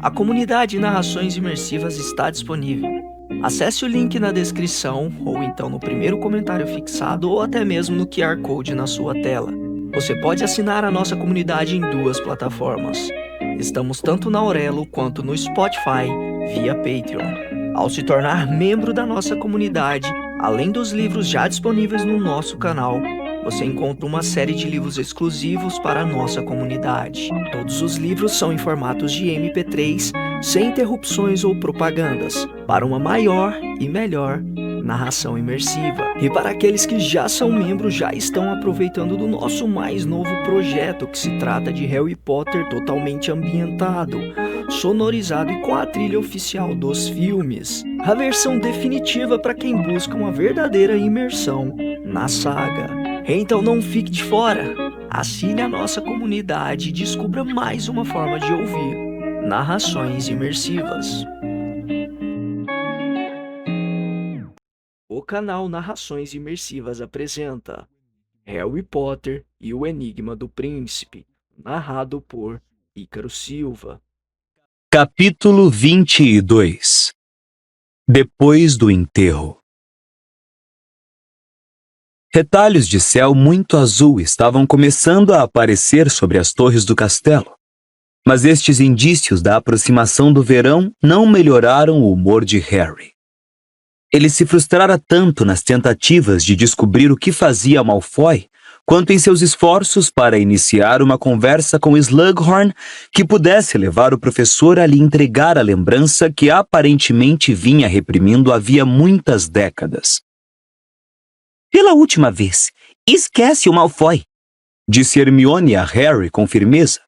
A comunidade Narrações Imersivas está disponível. Acesse o link na descrição, ou então no primeiro comentário fixado, ou até mesmo no QR Code na sua tela. Você pode assinar a nossa comunidade em duas plataformas. Estamos tanto na Aurelo quanto no Spotify, via Patreon. Ao se tornar membro da nossa comunidade, além dos livros já disponíveis no nosso canal, você encontra uma série de livros exclusivos para a nossa comunidade. Todos os livros são em formatos de MP3, sem interrupções ou propagandas, para uma maior e melhor narração imersiva. E para aqueles que já são membros, já estão aproveitando do nosso mais novo projeto, que se trata de Harry Potter totalmente ambientado, sonorizado e com a trilha oficial dos filmes. A versão definitiva para quem busca uma verdadeira imersão na saga. Então não fique de fora. Assine a nossa comunidade e descubra mais uma forma de ouvir narrações imersivas. O canal Narrações Imersivas apresenta Harry Potter e o Enigma do Príncipe, narrado por Ícaro Silva. Capítulo 22. Depois do enterro. Retalhos de céu muito azul estavam começando a aparecer sobre as torres do castelo, mas estes indícios da aproximação do verão não melhoraram o humor de Harry. Ele se frustrara tanto nas tentativas de descobrir o que fazia Malfoy, quanto em seus esforços para iniciar uma conversa com Slughorn que pudesse levar o professor a lhe entregar a lembrança que aparentemente vinha reprimindo havia muitas décadas. Pela última vez, esquece o Malfoy, disse Hermione a Harry com firmeza.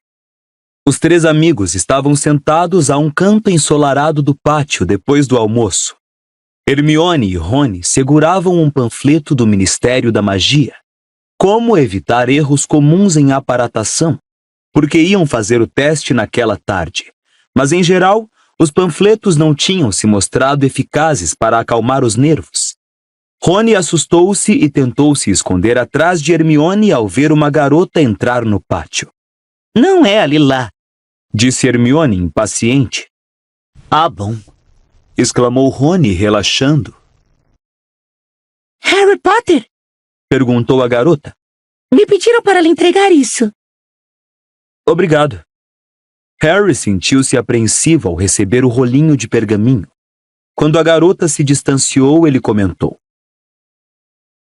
Os três amigos estavam sentados a um canto ensolarado do pátio depois do almoço. Hermione e Rony seguravam um panfleto do Ministério da Magia. Como evitar erros comuns em aparatação, porque iam fazer o teste naquela tarde. Mas, em geral, os panfletos não tinham se mostrado eficazes para acalmar os nervos. Rony assustou-se e tentou se esconder atrás de Hermione ao ver uma garota entrar no pátio. Não é a Lilá, disse Hermione impaciente. Ah, bom, exclamou Rony relaxando. Harry Potter? Perguntou a garota. Me pediram para lhe entregar isso. Obrigado. Harry sentiu-se apreensivo ao receber o rolinho de pergaminho. Quando a garota se distanciou, ele comentou.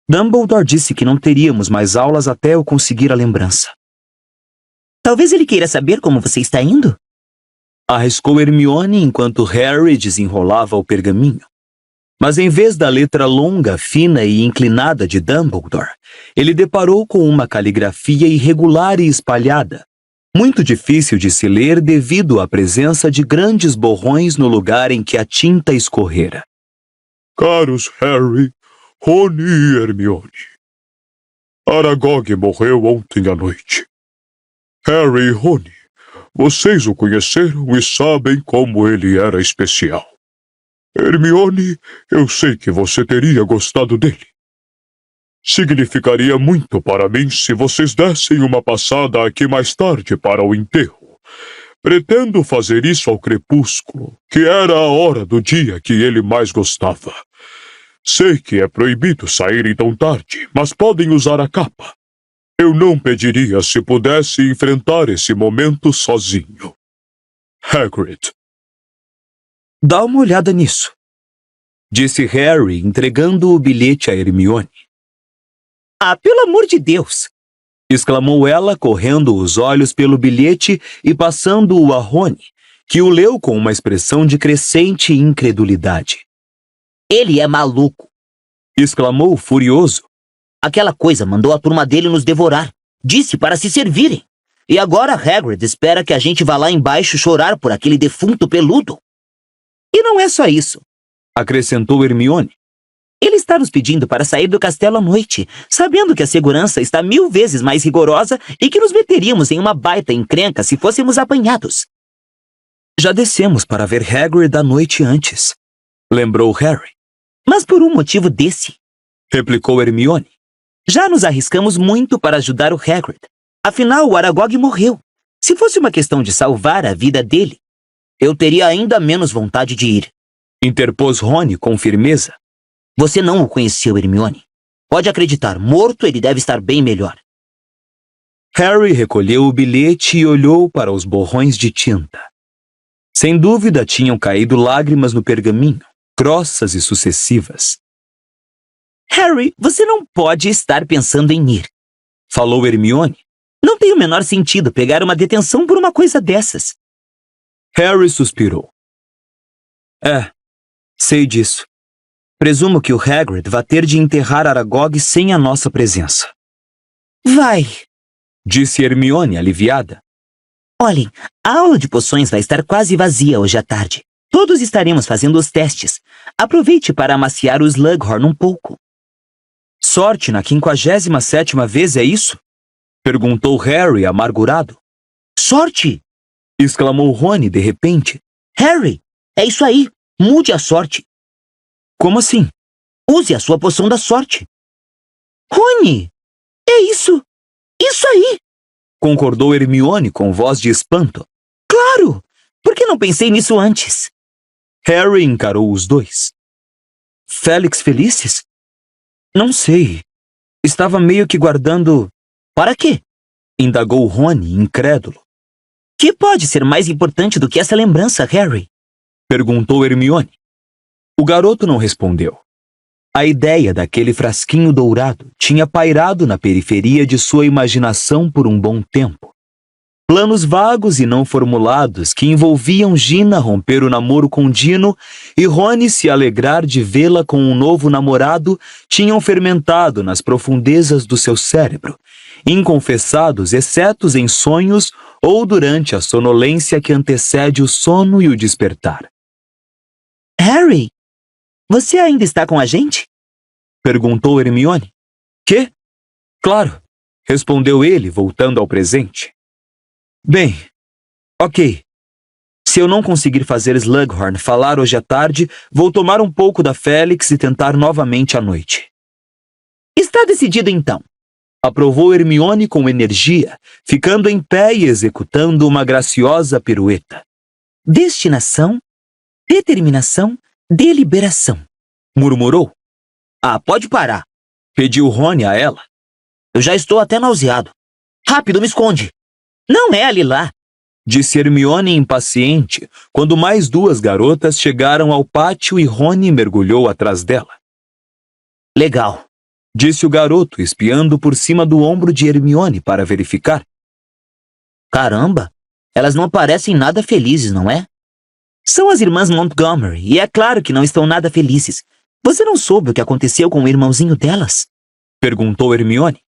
Dumbledore disse que não teríamos mais aulas até eu conseguir a lembrança. Talvez ele queira saber como você está indo? Arriscou Hermione enquanto Harry desenrolava o pergaminho. Mas em vez da letra longa, fina e inclinada de Dumbledore, ele deparou com uma caligrafia irregular e espalhada, muito difícil de se ler devido à presença de grandes borrões no lugar em que a tinta escorrera. Caros Harry, Rony e Hermione, Aragog morreu ontem à noite. Harry e Rony, vocês o conheceram e sabem como ele era especial. Hermione, eu sei que você teria gostado dele. Significaria muito para mim se vocês dessem uma passada aqui mais tarde para o enterro. Pretendo fazer isso ao crepúsculo, que era a hora do dia que ele mais gostava. Sei que é proibido saírem tão tarde, mas podem usar a capa. Eu não pediria se pudesse enfrentar esse momento sozinho. Hagrid. Dá uma olhada nisso, disse Harry, entregando o bilhete a Hermione. Ah, pelo amor de Deus! Exclamou ela, correndo os olhos pelo bilhete e passando-o a Rony, que o leu com uma expressão de crescente incredulidade. Ele é maluco! Exclamou furioso. Aquela coisa mandou a turma dele nos devorar. Disse para se servirem. E agora Hagrid espera que a gente vá lá embaixo chorar por aquele defunto peludo. E não é só isso, acrescentou Hermione. Ele está nos pedindo para sair do castelo à noite, sabendo que a segurança está 1000 vezes mais rigorosa e que nos meteríamos em uma baita encrenca se fôssemos apanhados. Já descemos para ver Hagrid a noite antes, lembrou Harry. Mas por um motivo desse, replicou Hermione. Já nos arriscamos muito para ajudar o Hagrid. Afinal, o Aragog morreu. Se fosse uma questão de salvar a vida dele, eu teria ainda menos vontade de ir. Interpôs Rony com firmeza. Você não o conheceu, Hermione. Pode acreditar, morto ele deve estar bem melhor. Harry recolheu o bilhete e olhou para os borrões de tinta. Sem dúvida tinham caído lágrimas no pergaminho, grossas e sucessivas. Harry, você não pode estar pensando em ir. Falou Hermione. Não tem o menor sentido pegar uma detenção por uma coisa dessas. Harry suspirou. Sei disso. Presumo que o Hagrid vai ter de enterrar Aragog sem a nossa presença. Vai. Disse Hermione, aliviada. Olhem, a aula de poções vai estar quase vazia hoje à tarde. Todos estaremos fazendo os testes. Aproveite para amaciar o Slughorn um pouco. Sorte na 57ª vez, é isso? Perguntou Harry, amargurado. Sorte! Exclamou Rony de repente. Harry, é isso aí. Mude a sorte. Como assim? Use a sua poção da sorte. Rony! É isso! Isso aí! Concordou Hermione com voz de espanto. Claro! Por que não pensei nisso antes? Harry encarou os dois. Félix Felicis? Não sei. Estava meio que guardando... Para quê? Indagou Rony, incrédulo. Que pode ser mais importante do que essa lembrança, Harry? Perguntou Hermione. O garoto não respondeu. A ideia daquele frasquinho dourado tinha pairado na periferia de sua imaginação por um bom tempo. Planos vagos e não formulados que envolviam Gina romper o namoro com Dino e Rony se alegrar de vê-la com um novo namorado tinham fermentado nas profundezas do seu cérebro, inconfessados exceto em sonhos ou durante a sonolência que antecede o sono e o despertar. Harry, você ainda está com a gente? Perguntou Hermione. Quê? Claro, respondeu ele, voltando ao presente. Bem, ok. Se eu não conseguir fazer Slughorn falar hoje à tarde, vou tomar um pouco da Félix e tentar novamente à noite. Está decidido então. Aprovou Hermione com energia, ficando em pé e executando uma graciosa pirueta. Destinação, determinação, deliberação. Murmurou. Ah, pode parar. Pediu Rony a ela. Eu já estou até nauseado. Rápido, me esconde. Não é ali lá. Disse Hermione impaciente, quando mais duas garotas chegaram ao pátio e Rony mergulhou atrás dela. Legal. Disse o garoto, espiando por cima do ombro de Hermione para verificar. Caramba, elas não parecem nada felizes, não é? São as irmãs Montgomery, e é claro que não estão nada felizes. Você não soube o que aconteceu com o irmãozinho delas? Perguntou Hermione.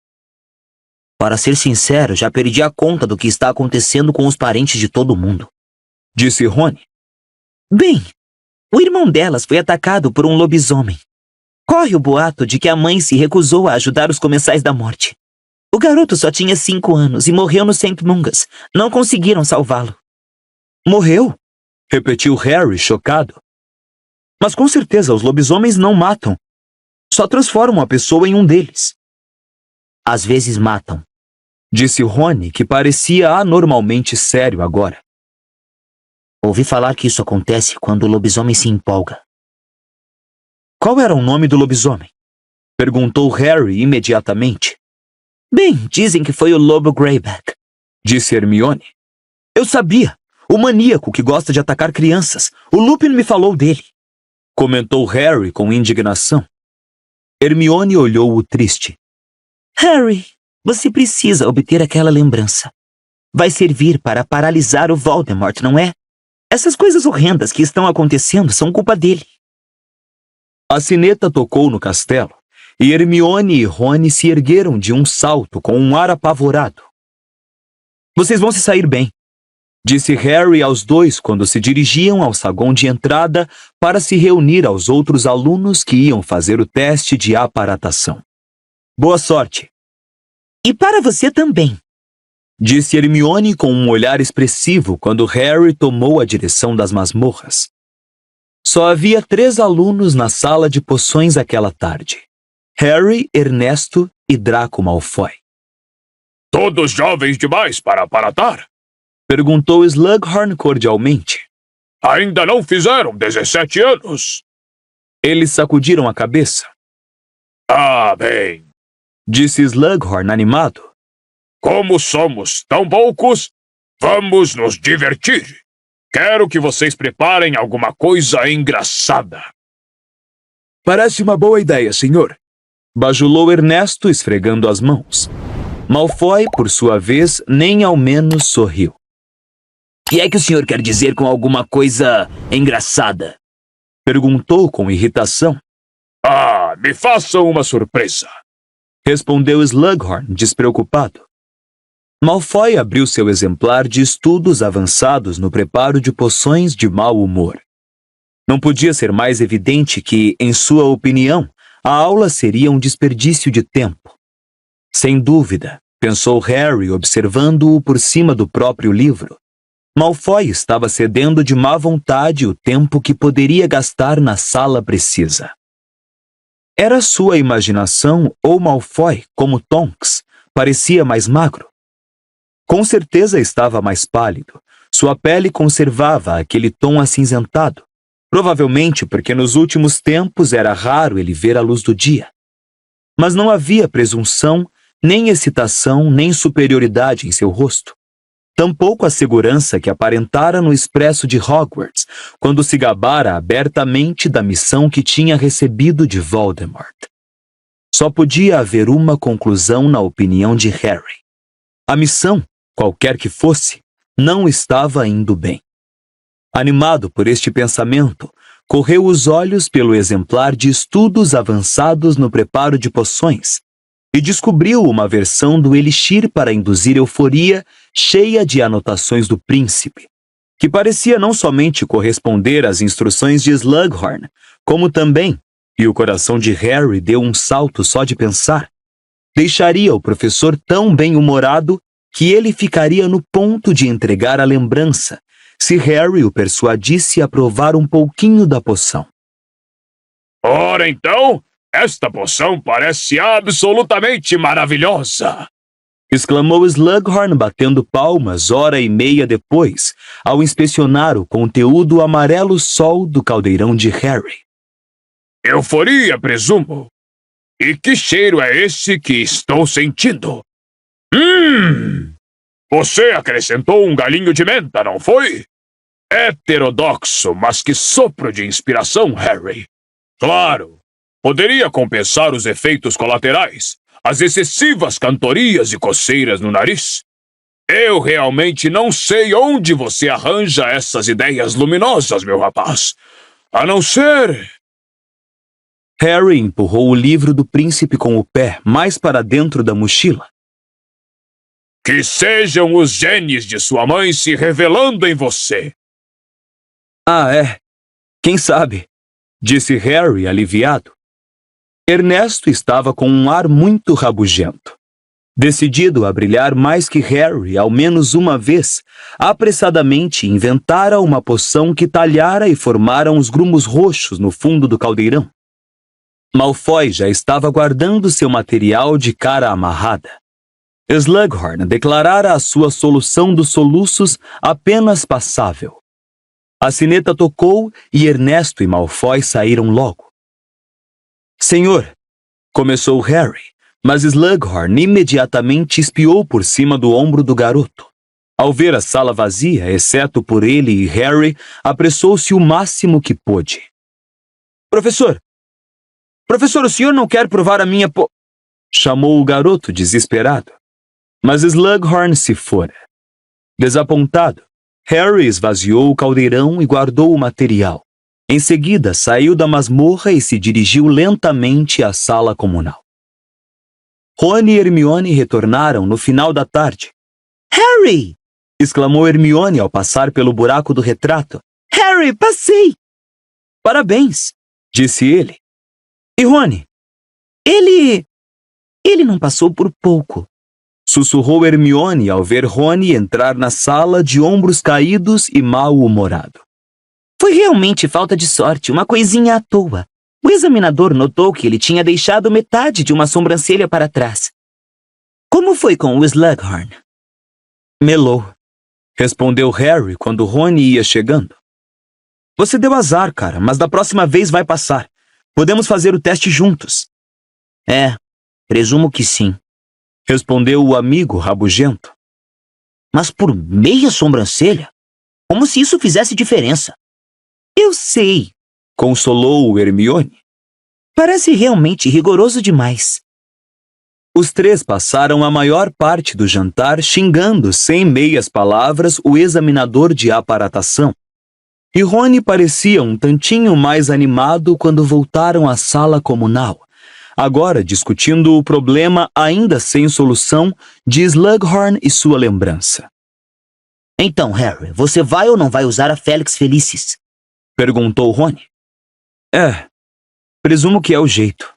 Para ser sincero, já perdi a conta do que está acontecendo com os parentes de todo mundo. Disse Rony. Bem, o irmão delas foi atacado por um lobisomem. Corre o boato de que a mãe se recusou a ajudar os comensais da morte. O garoto só tinha 5 anos e morreu no St. Mungus. Não conseguiram salvá-lo. Morreu? Repetiu Harry, chocado. Mas com certeza os lobisomens não matam. Só transformam a pessoa em um deles. Às vezes matam. Disse Rony, que parecia anormalmente sério agora. Ouvi falar que isso acontece quando o lobisomem se empolga. Qual era o nome do lobisomem? Perguntou Harry imediatamente. Bem, dizem que foi o Lobo Greyback. Disse Hermione. Eu sabia! O maníaco que gosta de atacar crianças. O Lupin me falou dele. Comentou Harry com indignação. Hermione olhou-o triste. Harry, você precisa obter aquela lembrança. Vai servir para paralisar o Voldemort, não é? Essas coisas horrendas que estão acontecendo são culpa dele. A sineta tocou no castelo, e Hermione e Rony se ergueram de um salto com um ar apavorado. Vocês vão se sair bem, disse Harry aos dois quando se dirigiam ao saguão de entrada para se reunir aos outros alunos que iam fazer o teste de aparatação. Boa sorte. E para você também, disse Hermione com um olhar expressivo quando Harry tomou a direção das masmorras. Só havia 3 alunos na sala de poções aquela tarde. Harry, Ernesto e Draco Malfoy. Todos jovens demais para aparatar? Perguntou Slughorn cordialmente. Ainda não fizeram 17 anos. Eles sacudiram a cabeça. Ah, bem. Disse Slughorn animado. Como somos tão poucos, vamos nos divertir. Quero que vocês preparem alguma coisa engraçada. Parece uma boa ideia, senhor. Bajulou Ernesto, esfregando as mãos. Malfoy, por sua vez, nem ao menos sorriu. O que é que o senhor quer dizer com alguma coisa engraçada? Perguntou com irritação. Ah, me façam uma surpresa. Respondeu Slughorn, despreocupado. Malfoy abriu seu exemplar de estudos avançados no preparo de poções de mau humor. Não podia ser mais evidente que, em sua opinião, a aula seria um desperdício de tempo. Sem dúvida, pensou Harry observando-o por cima do próprio livro. Malfoy estava cedendo de má vontade o tempo que poderia gastar na sala precisa. Era sua imaginação ou Malfoy, como Tonks, parecia mais magro? Com certeza estava mais pálido. Sua pele conservava aquele tom acinzentado. Provavelmente porque nos últimos tempos era raro ele ver a luz do dia. Mas não havia presunção, nem excitação, nem superioridade em seu rosto. Tampouco a segurança que aparentara no expresso de Hogwarts, quando se gabara abertamente da missão que tinha recebido de Voldemort. Só podia haver uma conclusão na opinião de Harry. A missão, qualquer que fosse, não estava indo bem. Animado por este pensamento, correu os olhos pelo exemplar de estudos avançados no preparo de poções e descobriu uma versão do elixir para induzir euforia cheia de anotações do príncipe, que parecia não somente corresponder às instruções de Slughorn, como também, e o coração de Harry deu um salto só de pensar, deixaria o professor tão bem-humorado que ele ficaria no ponto de entregar a lembrança, se Harry o persuadisse a provar um pouquinho da poção. Ora então, esta poção parece absolutamente maravilhosa! Exclamou Slughorn batendo palmas hora e meia depois, ao inspecionar o conteúdo amarelo sol do caldeirão de Harry. Euforia, presumo. E que cheiro é esse que estou sentindo? Você acrescentou um galinho de menta, não foi? Heterodoxo, mas que sopro de inspiração, Harry. Claro, poderia compensar os efeitos colaterais, as excessivas cantorias e coceiras no nariz. Eu realmente não sei onde você arranja essas ideias luminosas, meu rapaz. A não ser... Harry empurrou o livro do príncipe com o pé mais para dentro da mochila. Que sejam os genes de sua mãe se revelando em você. Ah, é. Quem sabe? Disse Harry, aliviado. Ernesto estava com um ar muito rabugento. Decidido a brilhar mais que Harry ao menos uma vez, apressadamente inventara uma poção que talhara e formara uns grumos roxos no fundo do caldeirão. Malfoy já estava guardando seu material de cara amarrada. Slughorn declarara a sua solução dos soluços apenas passável. A sineta tocou e Ernesto e Malfoy saíram logo. Senhor, começou Harry, mas Slughorn imediatamente espiou por cima do ombro do garoto. Ao ver a sala vazia, exceto por ele e Harry, apressou-se o máximo que pôde. Professor, o senhor não quer provar a minha chamou o garoto desesperado. Mas Slughorn se fora. Desapontado, Harry esvaziou o caldeirão e guardou o material. Em seguida, saiu da masmorra e se dirigiu lentamente à sala comunal. Rony e Hermione retornaram no final da tarde. Harry! Exclamou Hermione ao passar pelo buraco do retrato. Harry, passei! Parabéns, disse ele. E Rony? Ele não passou por pouco. Sussurrou Hermione ao ver Rony entrar na sala de ombros caídos e mal-humorado. Foi realmente falta de sorte, uma coisinha à toa. O examinador notou que ele tinha deixado metade de uma sobrancelha para trás. Como foi com o Slughorn? Melou, respondeu Harry quando Rony ia chegando. Você deu azar, cara, mas da próxima vez vai passar. Podemos fazer o teste juntos. É, presumo que sim. Respondeu o amigo rabugento. Mas por meia sobrancelha? Como se isso fizesse diferença. Eu sei. Consolou Hermione. Parece realmente rigoroso demais. Os três passaram a maior parte do jantar xingando sem meias palavras o examinador de aparatação. E Rony parecia um tantinho mais animado quando voltaram à sala comunal, agora discutindo o problema ainda sem solução de Slughorn e sua lembrança. Então, Harry, você vai ou não vai usar a Felix Felicis? Perguntou Rony. Presumo que é o jeito.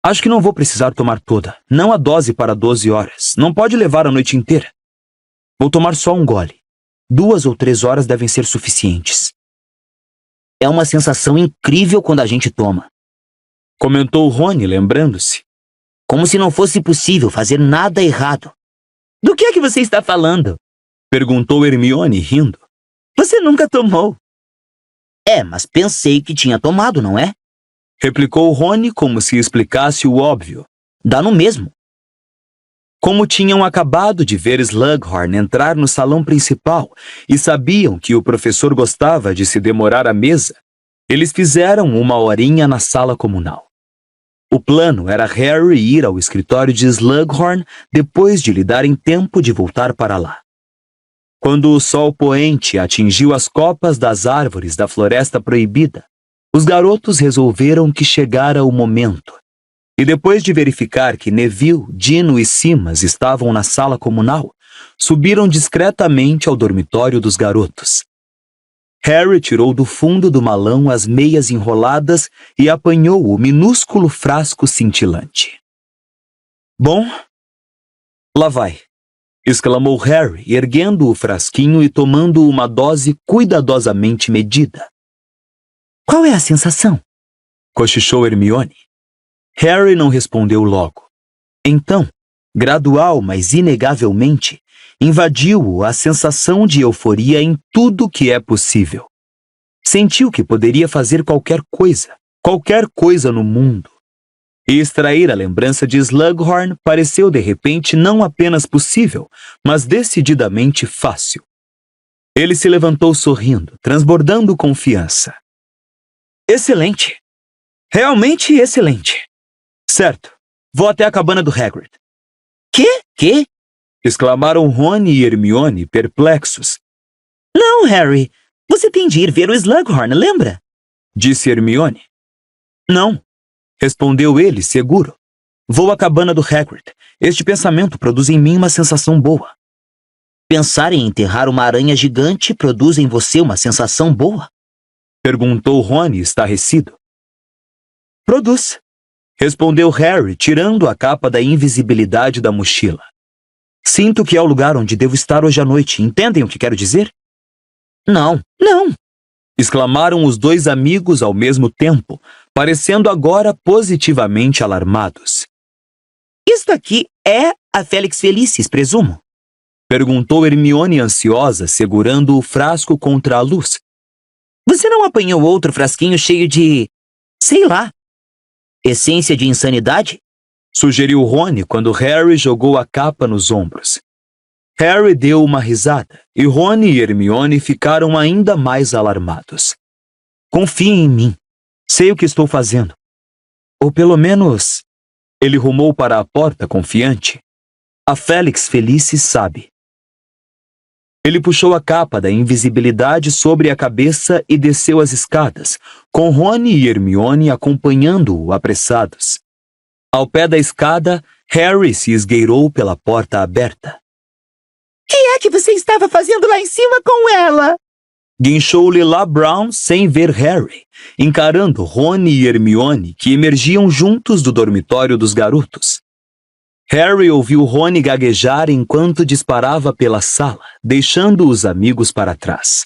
Acho que não vou precisar tomar toda, não a dose para 12 horas. Não pode levar a noite inteira. Vou tomar só um gole. 2 ou 3 horas devem ser suficientes. É uma sensação incrível quando a gente toma. Comentou Rony, lembrando-se. Como se não fosse possível fazer nada errado. Do que é que você está falando? Perguntou Hermione, rindo. Você nunca tomou. Mas pensei que tinha tomado, não é? Replicou Rony como se explicasse o óbvio. Dá no mesmo. Como tinham acabado de ver Slughorn entrar no salão principal e sabiam que o professor gostava de se demorar à mesa, eles fizeram 1 horinha na sala comunal. O plano era Harry ir ao escritório de Slughorn depois de lhe darem tempo de voltar para lá. Quando o sol poente atingiu as copas das árvores da Floresta Proibida, os garotos resolveram que chegara o momento. E depois de verificar que Neville, Dino e Simas estavam na sala comunal, subiram discretamente ao dormitório dos garotos. Harry tirou do fundo do malão as meias enroladas e apanhou o minúsculo frasco cintilante. Bom, lá vai, exclamou Harry, erguendo o frasquinho e tomando uma dose cuidadosamente medida. Qual é a sensação? Cochichou Hermione. Harry não respondeu logo. Então, gradual, mas inegavelmente, invadiu-o a sensação de euforia em tudo que é possível. Sentiu que poderia fazer qualquer coisa no mundo. E extrair a lembrança de Slughorn pareceu de repente não apenas possível, mas decididamente fácil. Ele se levantou sorrindo, transbordando confiança. Excelente! Realmente excelente! Certo, vou até a cabana do Hagrid. Quê? Exclamaram Rony e Hermione, perplexos. Não, Harry. Você tem de ir ver o Slughorn, lembra? Disse Hermione. Não, respondeu ele, seguro. Vou à cabana do Hagrid. Este pensamento produz em mim uma sensação boa. Pensar em enterrar uma aranha gigante produz em você uma sensação boa? Perguntou Rony, estarrecido. Produz, respondeu Harry, tirando a capa da invisibilidade da mochila. Sinto que é o lugar onde devo estar hoje à noite. Entendem o que quero dizer? Não. Exclamaram os dois amigos ao mesmo tempo, parecendo agora positivamente alarmados. Isto aqui é a Felix Felicis, presumo? Perguntou Hermione ansiosa, segurando o frasco contra a luz. Você não apanhou outro frasquinho cheio de... sei lá. Essência de insanidade? Sugeriu Rony quando Harry jogou a capa nos ombros. Harry deu uma risada e Rony e Hermione ficaram ainda mais alarmados. Confiem em mim. Sei o que estou fazendo. Ou pelo menos... Ele rumou para a porta confiante. A Felix Felicis sabe. Ele puxou a capa da invisibilidade sobre a cabeça e desceu as escadas, com Rony e Hermione acompanhando-o apressados. Ao pé da escada, Harry se esgueirou pela porta aberta. O que é que você estava fazendo lá em cima com ela? Guinchou Lila Brown sem ver Harry, encarando Rony e Hermione, que emergiam juntos do dormitório dos garotos. Harry ouviu Rony gaguejar enquanto disparava pela sala, deixando os amigos para trás.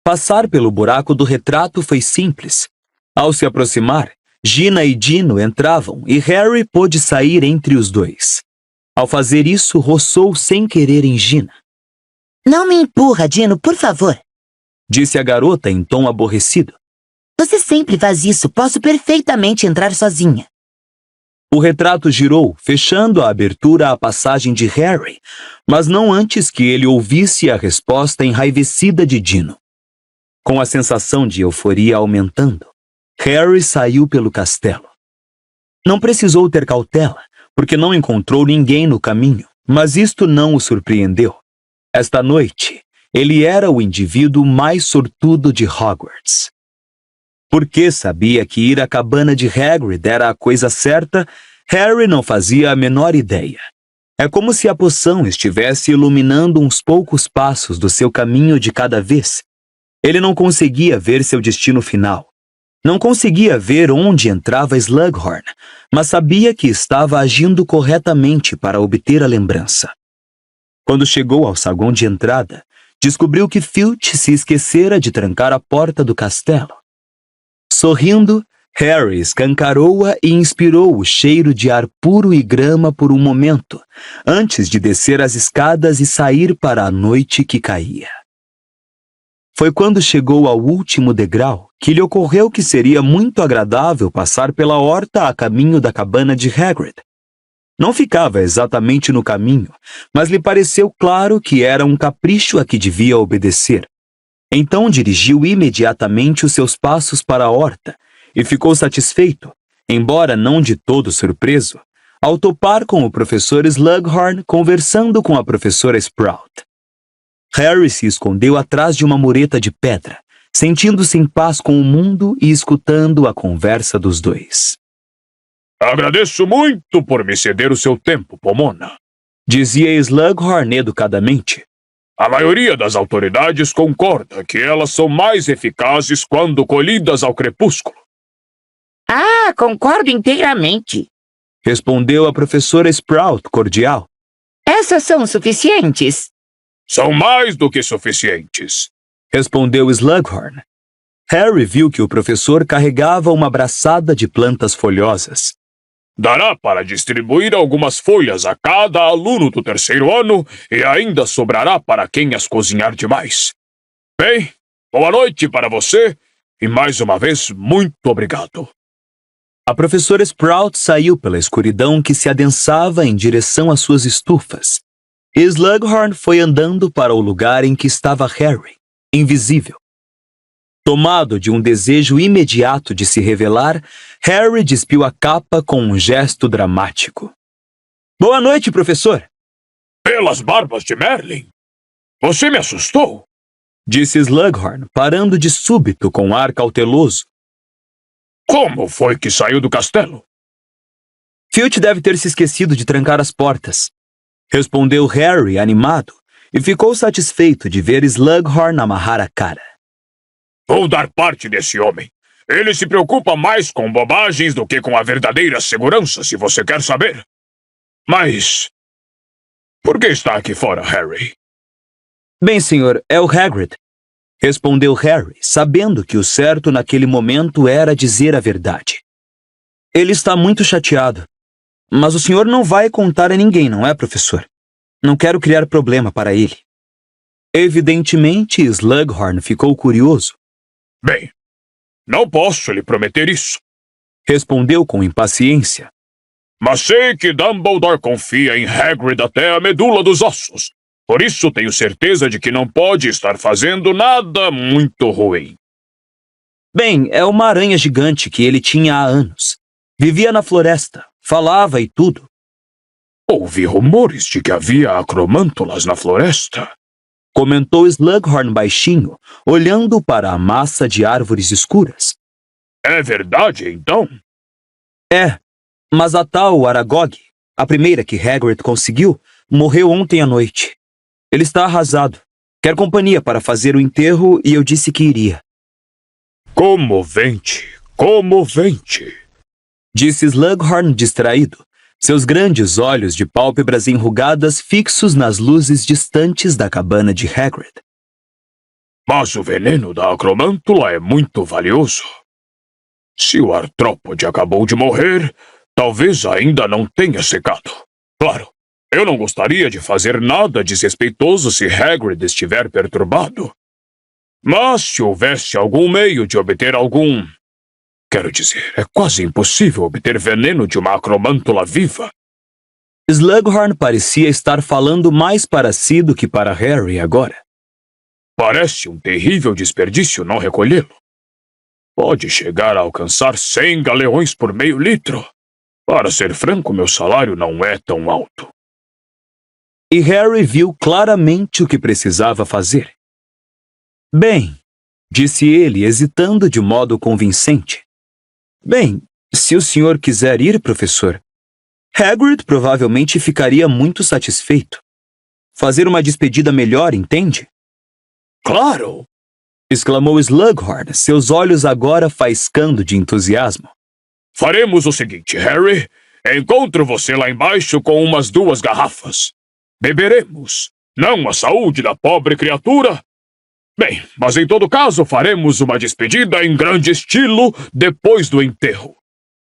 Passar pelo buraco do retrato foi simples. Ao se aproximar, Gina e Dino entravam e Harry pôde sair entre os dois. Ao fazer isso, roçou sem querer em Gina. Não me empurra, Dino, por favor. disse a garota em tom aborrecido. Você sempre faz isso. Posso perfeitamente entrar sozinha. O retrato girou, fechando a abertura à passagem de Harry, mas não antes que ele ouvisse a resposta enraivecida de Dino. Com a sensação de euforia aumentando, Harry saiu pelo castelo. Não precisou ter cautela, porque não encontrou ninguém no caminho, mas isto não o surpreendeu. Esta noite, ele era o indivíduo mais sortudo de Hogwarts. Porque sabia que ir à cabana de Hagrid era a coisa certa, Harry não fazia a menor ideia. É como se a poção estivesse iluminando uns poucos passos do seu caminho de cada vez. Ele não conseguia ver seu destino final. Não conseguia ver onde entrava Slughorn, mas sabia que estava agindo corretamente para obter a lembrança. Quando chegou ao saguão de entrada, descobriu que Filch se esquecera de trancar a porta do castelo. Sorrindo, Harry escancarou-a e inspirou o cheiro de ar puro e grama por um momento, antes de descer as escadas e sair para a noite que caía. Foi quando chegou ao último degrau que lhe ocorreu que seria muito agradável passar pela horta a caminho da cabana de Hagrid. Não ficava exatamente no caminho, mas lhe pareceu claro que era um capricho a que devia obedecer. Então dirigiu imediatamente os seus passos para a horta e ficou satisfeito, embora não de todo surpreso, ao topar com o professor Slughorn conversando com a professora Sprout. Harry se escondeu atrás de uma mureta de pedra, sentindo-se em paz com o mundo e escutando a conversa dos dois. Agradeço muito por me ceder o seu tempo, Pomona, dizia Slughorn educadamente. A maioria das autoridades concorda que elas são mais eficazes quando colhidas ao crepúsculo. Ah, concordo inteiramente. Respondeu a professora Sprout cordial. Essas são suficientes. São mais do que suficientes, respondeu Slughorn. Harry viu que o professor carregava uma braçada de plantas folhosas. Dará para distribuir algumas folhas a cada aluno do terceiro ano e ainda sobrará para quem as cozinhar demais. Bem, boa noite para você e mais uma vez muito obrigado. A professora Sprout saiu pela escuridão que se adensava em direção às suas estufas. E Slughorn foi andando para o lugar em que estava Harry, invisível. Tomado de um desejo imediato de se revelar, Harry despiu a capa com um gesto dramático. Boa noite, professor! Pelas barbas de Merlin! Você me assustou! Disse Slughorn, parando de súbito com ar cauteloso. Como foi que saiu do castelo? Filch deve ter se esquecido de trancar as portas. Respondeu Harry, animado, e ficou satisfeito de ver Slughorn amarrar a cara. Vou dar parte desse homem. Ele se preocupa mais com bobagens do que com a verdadeira segurança, se você quer saber. Mas... por que está aqui fora, Harry? Bem, senhor, é o Hagrid. Respondeu Harry, sabendo que o certo naquele momento era dizer a verdade. Ele está muito chateado. Mas o senhor não vai contar a ninguém, não é, professor? Não quero criar problema para ele. Evidentemente, Slughorn ficou curioso. Bem, não posso lhe prometer isso. Respondeu com impaciência. Mas sei que Dumbledore confia em Hagrid até a medula dos ossos. Por isso tenho certeza de que não pode estar fazendo nada muito ruim. Bem, é uma aranha gigante que ele tinha há anos. Vivia na floresta, falava e tudo. Ouvi rumores de que havia acromântulas na floresta. Comentou Slughorn baixinho, olhando para a massa de árvores escuras. É verdade, então? É, mas a tal Aragog, a primeira que Hagrid conseguiu, morreu ontem à noite. Ele está arrasado. Quer companhia para fazer o enterro e eu disse que iria. Comovente, comovente, disse Slughorn distraído, seus grandes olhos de pálpebras enrugadas fixos nas luzes distantes da cabana de Hagrid. Mas o veneno da acromântula é muito valioso. Se o artrópode acabou de morrer, talvez ainda não tenha secado. Claro, eu não gostaria de fazer nada desrespeitoso se Hagrid estiver perturbado. Mas se houvesse algum meio de obter algum... Quero dizer, é quase impossível obter veneno de uma acromântula viva. Slughorn parecia estar falando mais para si do que para Harry agora. Parece um terrível desperdício não recolhê-lo. Pode chegar a alcançar 100 galeões por meio litro. Para ser franco, meu salário não é tão alto. E Harry viu claramente o que precisava fazer. Bem, disse ele, hesitando de modo convincente. Bem, se o senhor quiser ir, professor, Hagrid provavelmente ficaria muito satisfeito. Fazer uma despedida melhor, entende? Claro! Exclamou Slughorn, seus olhos agora faiscando de entusiasmo. Faremos o seguinte, Harry. Encontro você lá embaixo com umas 2 garrafas. Beberemos, não a saúde da pobre criatura. Bem, mas em todo caso faremos uma despedida em grande estilo depois do enterro.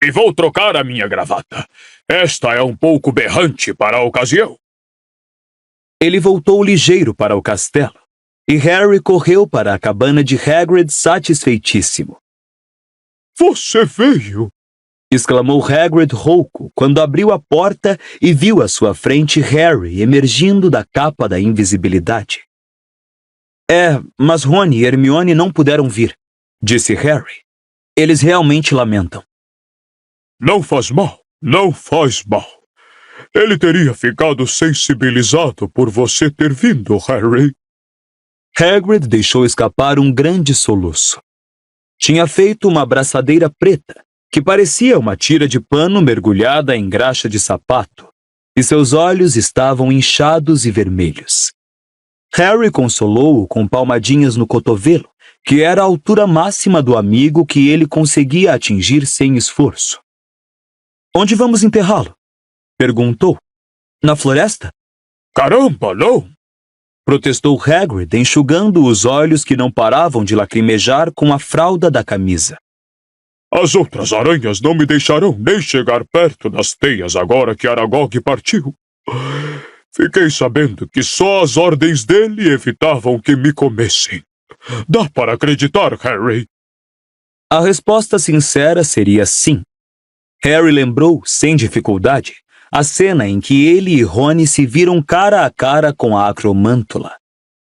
E vou trocar a minha gravata. Esta é um pouco berrante para a ocasião. Ele voltou ligeiro para o castelo, e Harry correu para a cabana de Hagrid satisfeitíssimo. Você veio! Exclamou Hagrid rouco quando abriu a porta e viu à sua frente Harry emergindo da capa da invisibilidade. Mas Rony e Hermione não puderam vir, disse Harry. Eles realmente lamentam. Não faz mal, não faz mal. Ele teria ficado sensibilizado por você ter vindo, Harry. Hagrid deixou escapar um grande soluço. Tinha feito uma braçadeira preta, que parecia uma tira de pano mergulhada em graxa de sapato, e seus olhos estavam inchados e vermelhos. Harry consolou-o com palmadinhas no cotovelo, que era a altura máxima do amigo que ele conseguia atingir sem esforço. Onde vamos enterrá-lo? Perguntou. Na floresta? Caramba, não! Protestou Hagrid, enxugando os olhos que não paravam de lacrimejar com a fralda da camisa. As outras aranhas não me deixarão nem chegar perto das teias agora que Aragog partiu. Fiquei sabendo que só as ordens dele evitavam que me comessem. Dá para acreditar, Harry? A resposta sincera seria sim. Harry lembrou, sem dificuldade, a cena em que ele e Rony se viram cara a cara com a acromântula.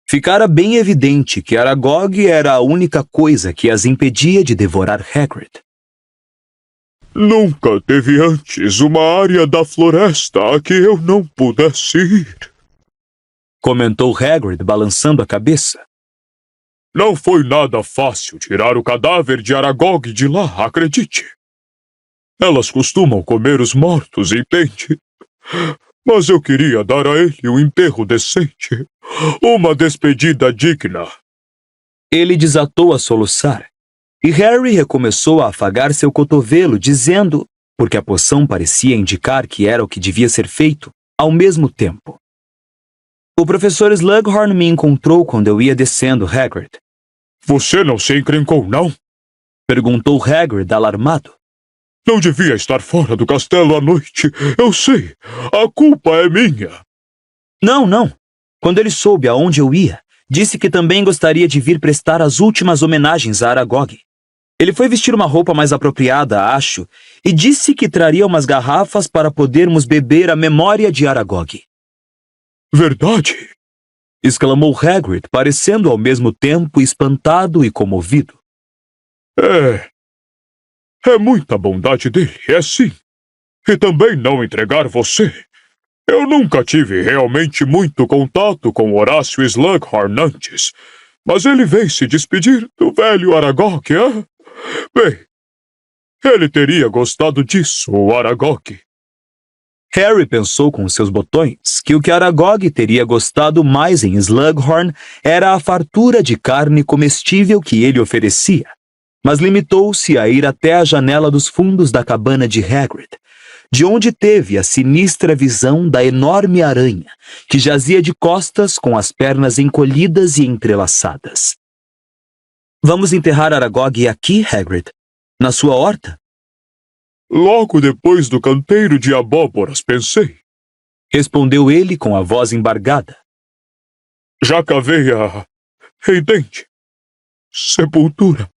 Ficara bem evidente que Aragog era a única coisa que as impedia de devorar Hagrid. Nunca teve antes uma área da floresta a que eu não pudesse ir, comentou Hagrid, balançando a cabeça. Não foi nada fácil tirar o cadáver de Aragog de lá, acredite. Elas costumam comer os mortos, entende? Mas eu queria dar a ele um enterro decente, uma despedida digna. Ele desatou a soluçar. E Harry recomeçou a afagar seu cotovelo, dizendo, porque a poção parecia indicar que era o que devia ser feito, ao mesmo tempo. O professor Slughorn me encontrou quando eu ia descendo, Hagrid. Você não se encrencou, não? Perguntou Hagrid, alarmado. Não devia estar fora do castelo à noite. Eu sei. A culpa é minha. Não. Quando ele soube aonde eu ia, disse que também gostaria de vir prestar as últimas homenagens a Aragog. Ele foi vestir uma roupa mais apropriada, acho, e disse que traria umas garrafas para podermos beber a memória de Aragog. Verdade? Exclamou Hagrid, parecendo ao mesmo tempo espantado e comovido. É muita bondade dele, é sim. E também não entregar você. Eu nunca tive realmente muito contato com Horácio Slughorn antes, mas ele veio se despedir do velho Aragog, é? Bem, ele teria gostado disso, o Aragog. Harry pensou com seus botões que o que Aragog teria gostado mais em Slughorn era a fartura de carne comestível que ele oferecia, mas limitou-se a ir até a janela dos fundos da cabana de Hagrid, de onde teve a sinistra visão da enorme aranha, que jazia de costas com as pernas encolhidas e entrelaçadas. Vamos enterrar Aragog aqui, Hagrid? Na sua horta? Logo depois do canteiro de abóboras, pensei. Respondeu ele com a voz embargada. Já cavei a... Entende? sepultura,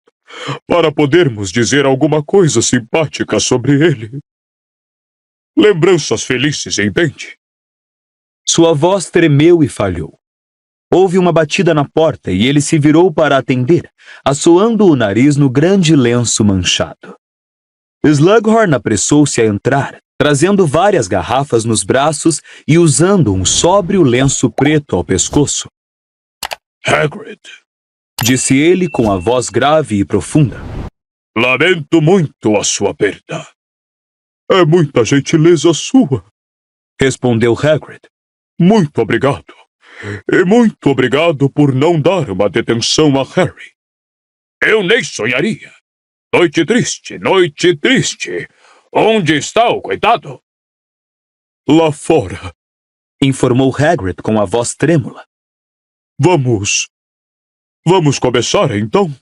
para podermos dizer alguma coisa simpática sobre ele. Lembranças felizes, entende? Sua voz tremeu e falhou. Houve uma batida na porta e ele se virou para atender, assoando o nariz no grande lenço manchado. Slughorn apressou-se a entrar, trazendo várias garrafas nos braços e usando um sóbrio lenço preto ao pescoço. Hagrid, Disse ele com a voz grave e profunda. lamento muito a sua perda. É muita gentileza sua. Respondeu Hagrid. Muito obrigado. E muito obrigado por não dar uma detenção a Harry. Eu nem sonharia. Noite triste, noite triste. Onde está o coitado? Lá fora. Informou Hagrid com a voz trêmula. Vamos começar então?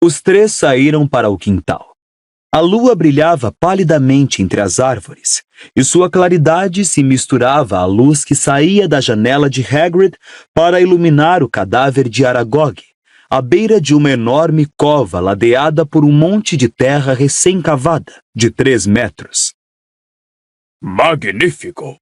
Os três saíram para o quintal. A lua brilhava palidamente entre as árvores, e sua claridade se misturava à luz que saía da janela de Hagrid para iluminar o cadáver de Aragog, à beira de uma enorme cova ladeada por um monte de terra recém-cavada, de 3 metros. Magnífico!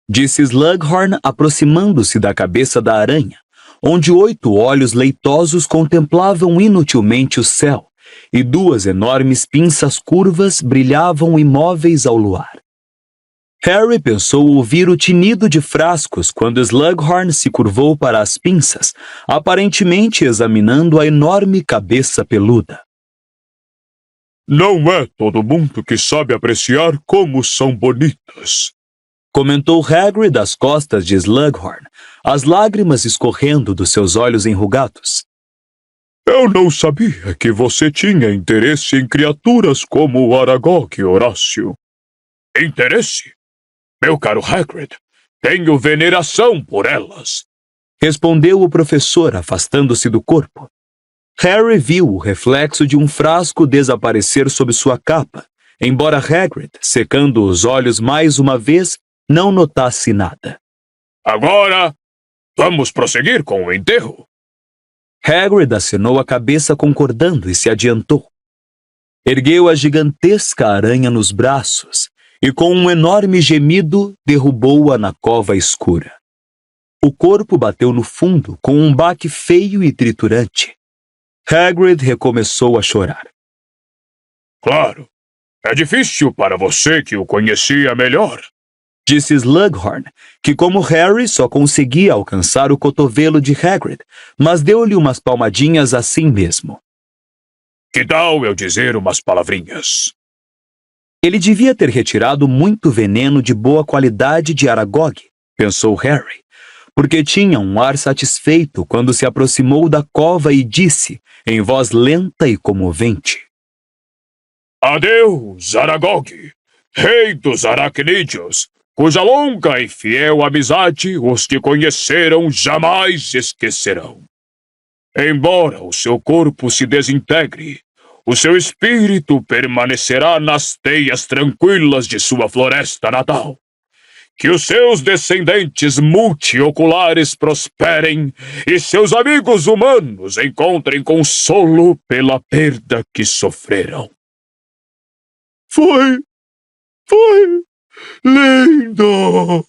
Disse Slughorn, aproximando-se da cabeça da aranha, onde 8 olhos leitosos contemplavam inutilmente o céu, e 2 enormes pinças curvas brilhavam imóveis ao luar. Harry pensou ouvir o tinido de frascos quando Slughorn se curvou para as pinças, aparentemente examinando a enorme cabeça peluda. Não é todo mundo que sabe apreciar como são bonitas. Comentou Hagrid das costas de Slughorn, as lágrimas escorrendo dos seus olhos enrugados. Eu não sabia que você tinha interesse em criaturas como o Aragog, Horácio. Interesse? Meu caro Hagrid, tenho veneração por elas. Respondeu o professor, afastando-se do corpo. Harry viu o reflexo de um frasco desaparecer sob sua capa, embora Hagrid, secando os olhos mais uma vez, não notasse nada. Agora, vamos prosseguir com o enterro. Hagrid acenou a cabeça concordando e se adiantou. Ergueu a gigantesca aranha nos braços e, com um enorme gemido, derrubou-a na cova escura. O corpo bateu no fundo com um baque feio e triturante. Hagrid recomeçou a chorar. Claro, é difícil para você que o conhecia melhor. Disse Slughorn, que como Harry só conseguia alcançar o cotovelo de Hagrid, mas deu-lhe umas palmadinhas assim mesmo. Que tal eu dizer umas palavrinhas? Ele devia ter retirado muito veneno de boa qualidade de Aragog, pensou Harry, porque tinha um ar satisfeito quando se aproximou da cova e disse, em voz lenta e comovente. Adeus, Aragog, rei dos aracnídeos, cuja longa e fiel amizade os que conheceram jamais esquecerão. Embora o seu corpo se desintegre, o seu espírito permanecerá nas teias tranquilas de sua floresta natal. Que os seus descendentes multioculares prosperem e seus amigos humanos encontrem consolo pela perda que sofreram. Foi lindo!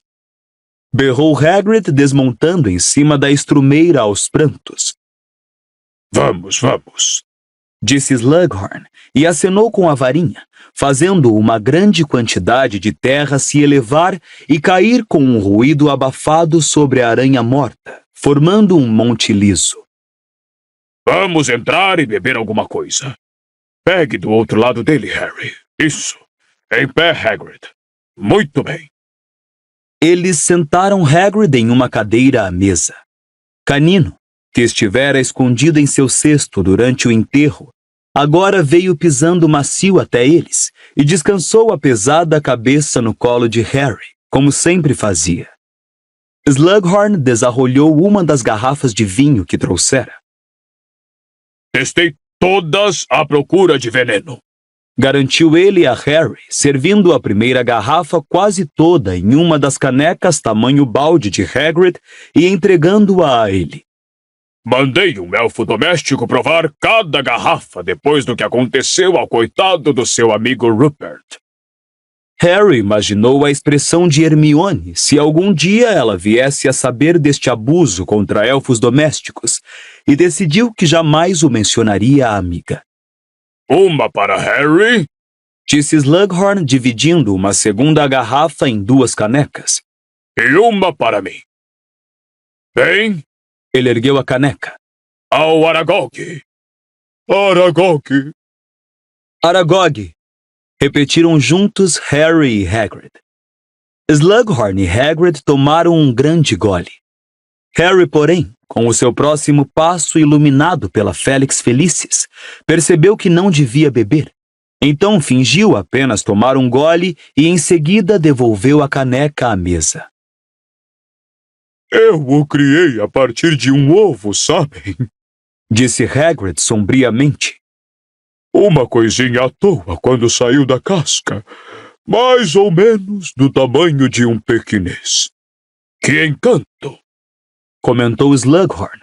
Berrou Hagrid, desmontando em cima da estrumeira aos prantos. Vamos, Disse Slughorn, e acenou com a varinha, fazendo uma grande quantidade de terra se elevar e cair com um ruído abafado sobre a aranha morta, formando um monte liso. Vamos entrar e beber alguma coisa. Pegue do outro lado dele, Harry. Isso. Em pé, Hagrid. Muito bem. Eles sentaram Hagrid em uma cadeira à mesa. Canino, que estivera escondido em seu cesto durante o enterro, agora veio pisando macio até eles e descansou a pesada cabeça no colo de Harry, como sempre fazia. Slughorn desarrolhou uma das garrafas de vinho que trouxera. Testei todas à procura de veneno. Garantiu ele a Harry, servindo a primeira garrafa quase toda em uma das canecas tamanho balde de Hagrid e entregando-a a ele. Mandei um elfo doméstico provar cada garrafa depois do que aconteceu ao coitado do seu amigo Rupert. Harry imaginou a expressão de Hermione se algum dia ela viesse a saber deste abuso contra elfos domésticos e decidiu que jamais o mencionaria à amiga. Uma para Harry, Disse Slughorn, dividindo uma segunda garrafa em 2 canecas. e uma para mim. Bem, Ele ergueu a caneca. ao Aragog. Aragog. Aragog! Repetiram juntos Harry e Hagrid. Slughorn e Hagrid tomaram um grande gole. Harry, porém, com o seu próximo passo iluminado pela Félix Felicis, percebeu que não devia beber. Então fingiu apenas tomar um gole e em seguida devolveu a caneca à mesa. Eu o criei a partir de um ovo, sabem? Disse Hagrid sombriamente. Uma coisinha à toa quando saiu da casca, mais ou menos do tamanho de um pequinês. Que encanto! Comentou Slughorn.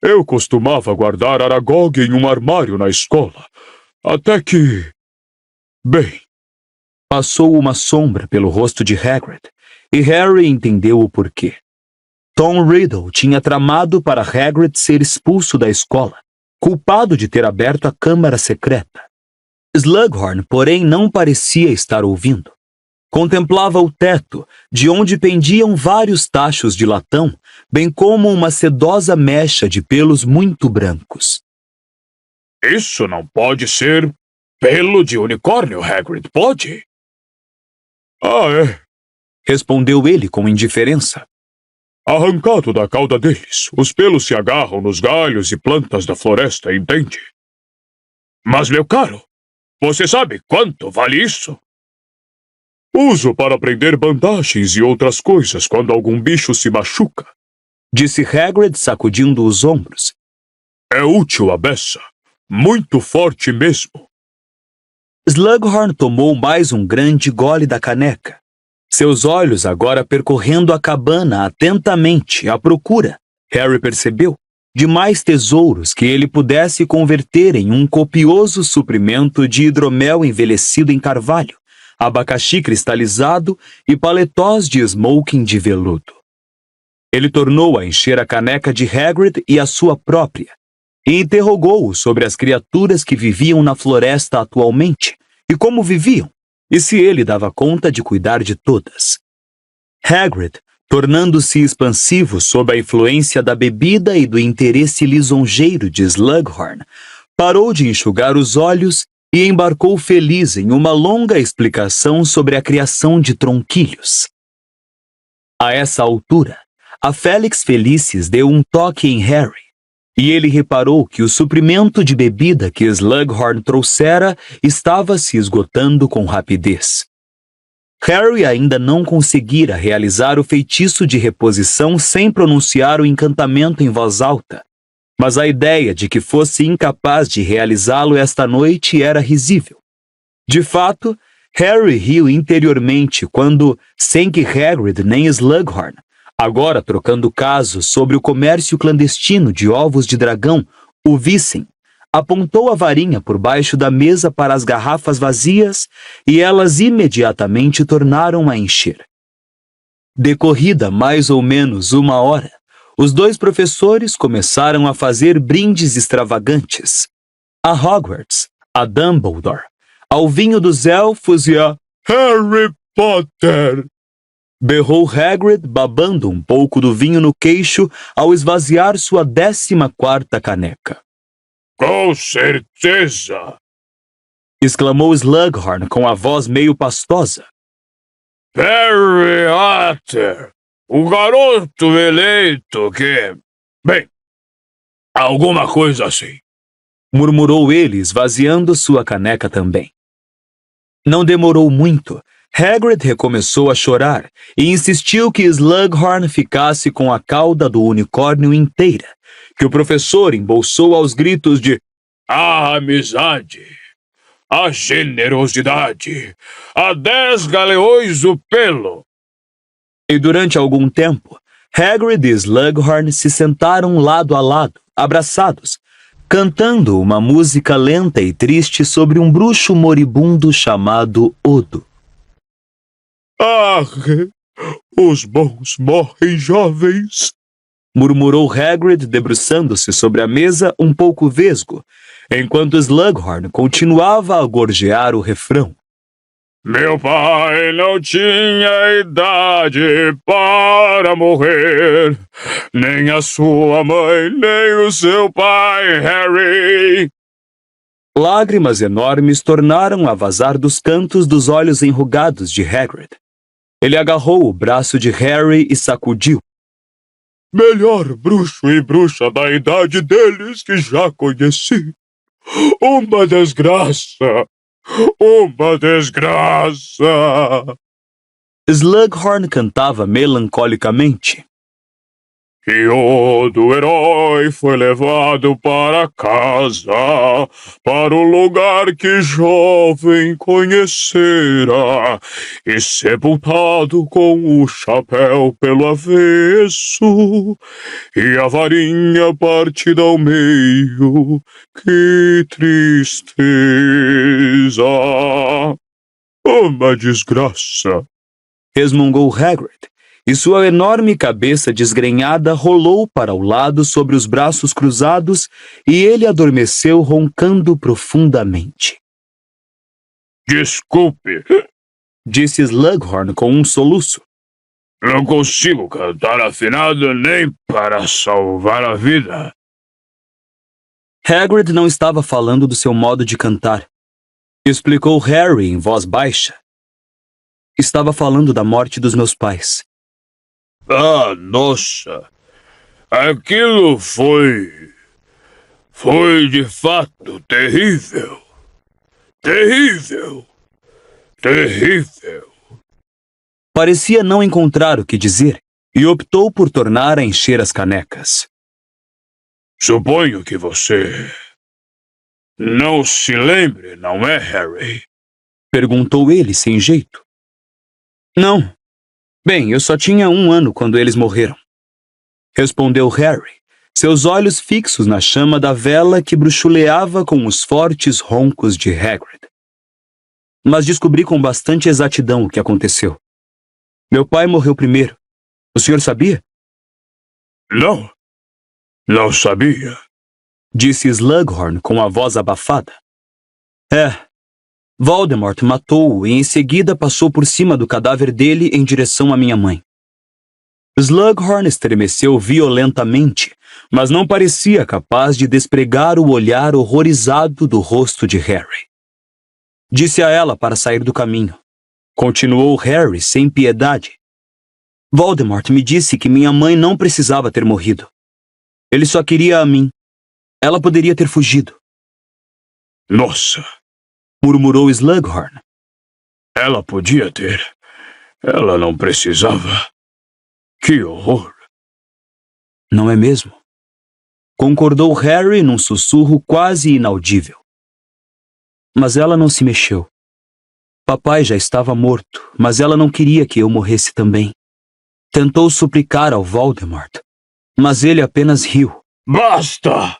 Eu costumava guardar Aragog em um armário na escola, até que... Bem, Passou uma sombra pelo rosto de Hagrid, e Harry entendeu o porquê. Tom Riddle tinha tramado para Hagrid ser expulso da escola, culpado de ter aberto a câmara secreta. Slughorn, porém, não parecia estar ouvindo. Contemplava o teto, de onde pendiam vários tachos de latão, bem como uma sedosa mecha de pelos muito brancos. isso não pode ser pelo de unicórnio, Hagrid, pode? Ah, é. Respondeu ele com indiferença. Arrancado da cauda deles, os pelos se agarram nos galhos e plantas da floresta, entende? Mas, meu caro, você sabe quanto vale isso? Uso para prender bandagens e outras coisas quando algum bicho se machuca. Disse Hagrid, sacudindo os ombros. É útil a beça. Muito forte mesmo. Slughorn tomou mais um grande gole da caneca. Seus olhos agora percorrendo a cabana atentamente à procura, Harry percebeu, de mais tesouros que ele pudesse converter em um copioso suprimento de hidromel envelhecido em carvalho, abacaxi cristalizado e paletós de smoking de veludo. Ele tornou a encher a caneca de Hagrid e a sua própria, e interrogou-o sobre as criaturas que viviam na floresta atualmente, e como viviam, e se ele dava conta de cuidar de todas. Hagrid, tornando-se expansivo sob a influência da bebida e do interesse lisonjeiro de Slughorn, parou de enxugar os olhos e embarcou feliz em uma longa explicação sobre a criação de tronquilhos. A essa altura, a Félix Felicis deu um toque em Harry, e ele reparou que o suprimento de bebida que Slughorn trouxera estava se esgotando com rapidez. Harry ainda não conseguira realizar o feitiço de reposição sem pronunciar o encantamento em voz alta, mas a ideia de que fosse incapaz de realizá-lo esta noite era risível. De fato, Harry riu interiormente quando, sem que Hagrid nem Slughorn, agora trocando casos sobre o comércio clandestino de ovos de dragão, o vissem, apontou a varinha por baixo da mesa para as garrafas vazias e elas imediatamente tornaram a encher. Decorrida mais ou menos 1 hora, os 2 professores começaram a fazer brindes extravagantes. A Hogwarts, a Dumbledore, ao vinho dos elfos e a Harry Potter! Berrou Hagrid, babando um pouco do vinho no queixo ao esvaziar sua 14ª caneca. Com certeza! Exclamou Slughorn com a voz meio pastosa. Harry Potter! O garoto eleito que... Bem, alguma coisa assim. Murmurou ele, esvaziando sua caneca também. Não demorou muito. Hagrid recomeçou a chorar e insistiu que Slughorn ficasse com a cauda do unicórnio inteira, que o professor embolsou aos gritos de A amizade, a generosidade, a 10 galeões o pelo. E durante algum tempo, Hagrid e Slughorn se sentaram lado a lado, abraçados, cantando uma música lenta e triste sobre um bruxo moribundo chamado Odo. Ah, os bons morrem jovens, Murmurou Hagrid, debruçando-se sobre a mesa um pouco vesgo, enquanto Slughorn continuava a gorjear o refrão. Meu pai não tinha idade para morrer, nem a sua mãe, nem o seu pai, Harry. Lágrimas enormes tornaram a vazar dos cantos dos olhos enrugados de Hagrid. Ele agarrou o braço de Harry e sacudiu. Melhor bruxo e bruxa da idade deles que já conheci. Uma desgraça! Uma desgraça! Slughorn cantava melancolicamente. E o do herói foi levado para casa, para o lugar que jovem conhecera, e sepultado com o chapéu pelo avesso, e a varinha partida ao meio. Que tristeza! Uma desgraça! Resmungou Hagrid, e sua enorme cabeça desgrenhada rolou para o lado sobre os braços cruzados e ele adormeceu roncando profundamente. Desculpe, Disse Slughorn com um soluço. não consigo cantar afinado nem para salvar a vida. Hagrid não estava falando do seu modo de cantar. Explicou Harry em voz baixa. Estava falando da morte dos meus pais. Ah, nossa! Aquilo foi de fato terrível. Terrível. Terrível. Parecia não encontrar o que dizer e optou por tornar a encher as canecas. Suponho que você não se lembre, não é, Harry? Perguntou ele sem jeito. Não. Bem, eu só tinha 1 ano quando eles morreram. Respondeu Harry, seus olhos fixos na chama da vela que bruxuleava com os fortes roncos de Hagrid. Mas descobri com bastante exatidão o que aconteceu. Meu pai morreu primeiro. O senhor sabia? Não. Não sabia. Disse Slughorn com a voz abafada. Voldemort matou-o e em seguida passou por cima do cadáver dele em direção à minha mãe. Slughorn estremeceu violentamente, mas não parecia capaz de despregar o olhar horrorizado do rosto de Harry. Disse a ela para sair do caminho. Continuou Harry sem piedade. Voldemort me disse que minha mãe não precisava ter morrido. Ele só queria a mim. Ela poderia ter fugido. Nossa! Murmurou Slughorn. Ela podia ter. Ela não precisava. Que horror! Não é mesmo? Concordou Harry num sussurro quase inaudível. Mas ela não se mexeu. Papai já estava morto, mas ela não queria que eu morresse também. Tentou suplicar ao Voldemort, mas ele apenas riu. Basta!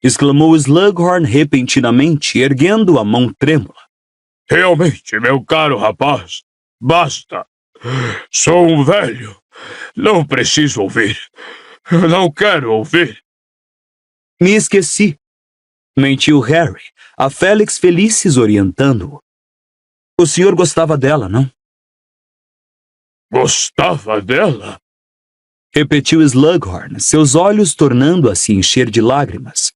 Exclamou Slughorn repentinamente, erguendo a mão trêmula. Realmente, meu caro rapaz, basta! Sou um velho. Não preciso ouvir. Não quero ouvir. Me esqueci. Mentiu Harry, a Félix Felicis orientando-o. O senhor gostava dela, não? Gostava dela? Repetiu Slughorn, seus olhos tornando a se encher de lágrimas.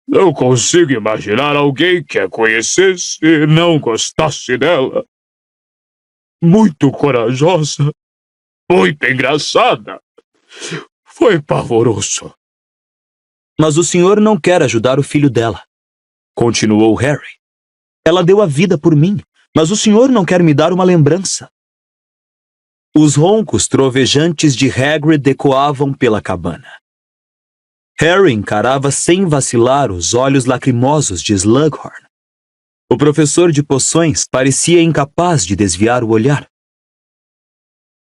Não consigo imaginar alguém que a conhecesse e não gostasse dela. Muito corajosa, muito engraçada. Foi pavoroso. Mas o senhor não quer ajudar o filho dela. Continuou Harry. Ela deu a vida por mim, mas o senhor não quer me dar uma lembrança. Os roncos trovejantes de Hagrid ecoavam pela cabana. Harry encarava sem vacilar os olhos lacrimosos de Slughorn. O professor de poções parecia incapaz de desviar o olhar.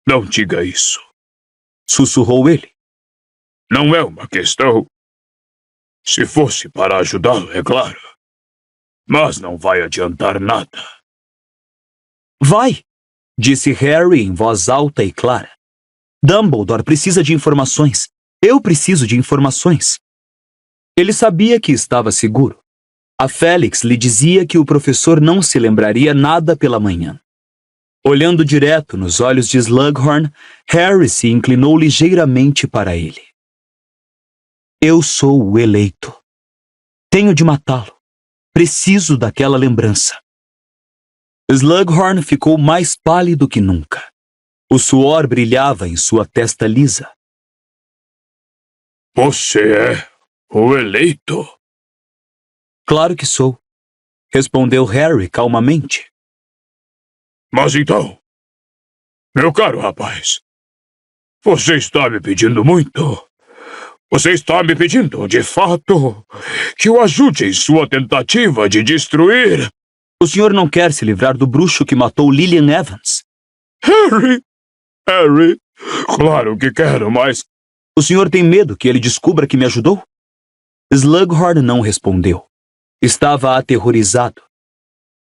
Não diga isso. sussurrou ele. Não é uma questão. Se fosse para ajudá-lo, é claro. Mas não vai adiantar nada. Vai, disse Harry em voz alta e clara. Dumbledore precisa de informações. Eu preciso de informações. Ele sabia que estava seguro. A Félix lhe dizia que o professor não se lembraria nada pela manhã. Olhando direto nos olhos de Slughorn, Harry se inclinou ligeiramente para ele. Eu sou o eleito. Tenho de matá-lo. Preciso daquela lembrança. Slughorn ficou mais pálido que nunca. O suor brilhava em sua testa lisa. Você é o eleito? Claro que sou, respondeu Harry calmamente. Mas então, meu caro rapaz, você está me pedindo muito. Você está me pedindo, de fato, que eu ajude em sua tentativa de destruir... O senhor não quer se livrar do bruxo que matou Lillian Evans? Harry, claro que quero, mas... O senhor tem medo que ele descubra que me ajudou? Slughorn não respondeu. Estava aterrorizado.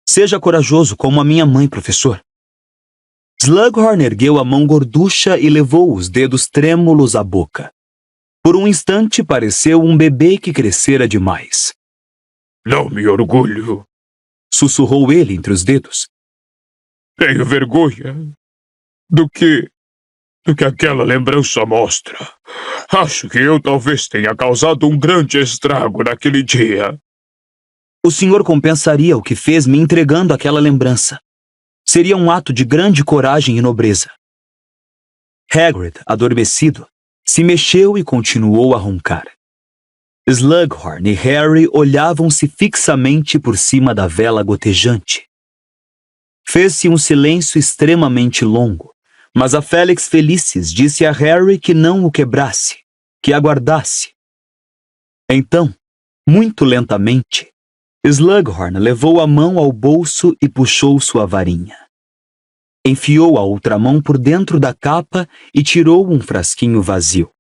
Seja corajoso como a minha mãe, professor. Slughorn ergueu a mão gorducha e levou os dedos trêmulos à boca. Por um instante pareceu um bebê que crescera demais. Não me orgulho. Sussurrou ele entre os dedos. Tenho vergonha do que aquela lembrança mostra. Acho que eu talvez tenha causado um grande estrago naquele dia. O senhor compensaria o que fez me entregando aquela lembrança. Seria um ato de grande coragem e nobreza. Hagrid, adormecido, se mexeu e continuou a roncar. Slughorn e Harry olhavam-se fixamente por cima da vela gotejante. Fez-se um silêncio extremamente longo, mas a Félix Felicis disse a Harry que não o quebrasse, que aguardasse. Então, muito lentamente, Slughorn levou a mão ao bolso e puxou sua varinha. Enfiou a outra mão por dentro da capa e tirou um frasquinho vazio.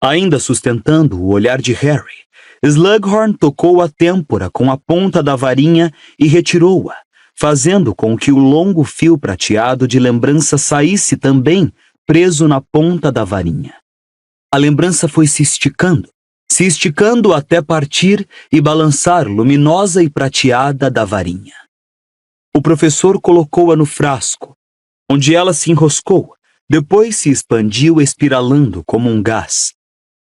Ainda sustentando o olhar de Harry, Slughorn tocou a têmpora com a ponta da varinha e retirou-a, fazendo com que o longo fio prateado de lembrança saísse também preso na ponta da varinha. A lembrança foi se esticando até partir e balançar luminosa e prateada da varinha. O professor colocou-a no frasco, onde ela se enroscou, depois se expandiu espiralando como um gás.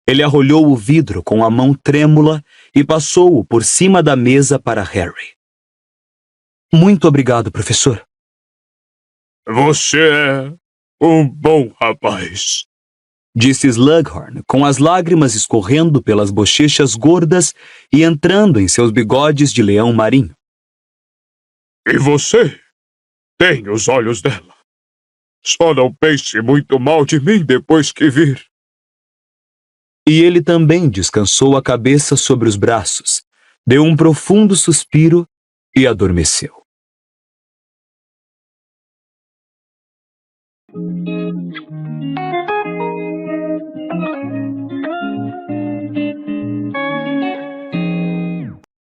Ele arrolhou o vidro com a mão trêmula e passou-o por cima da mesa para Harry. Muito obrigado, professor. Você é um bom rapaz, disse Slughorn, com as lágrimas escorrendo pelas bochechas gordas e entrando em seus bigodes de leão marinho. E você tem os olhos dela. Só não pense muito mal de mim depois que vir. E ele também descansou a cabeça sobre os braços, deu um profundo suspiro e adormeceu.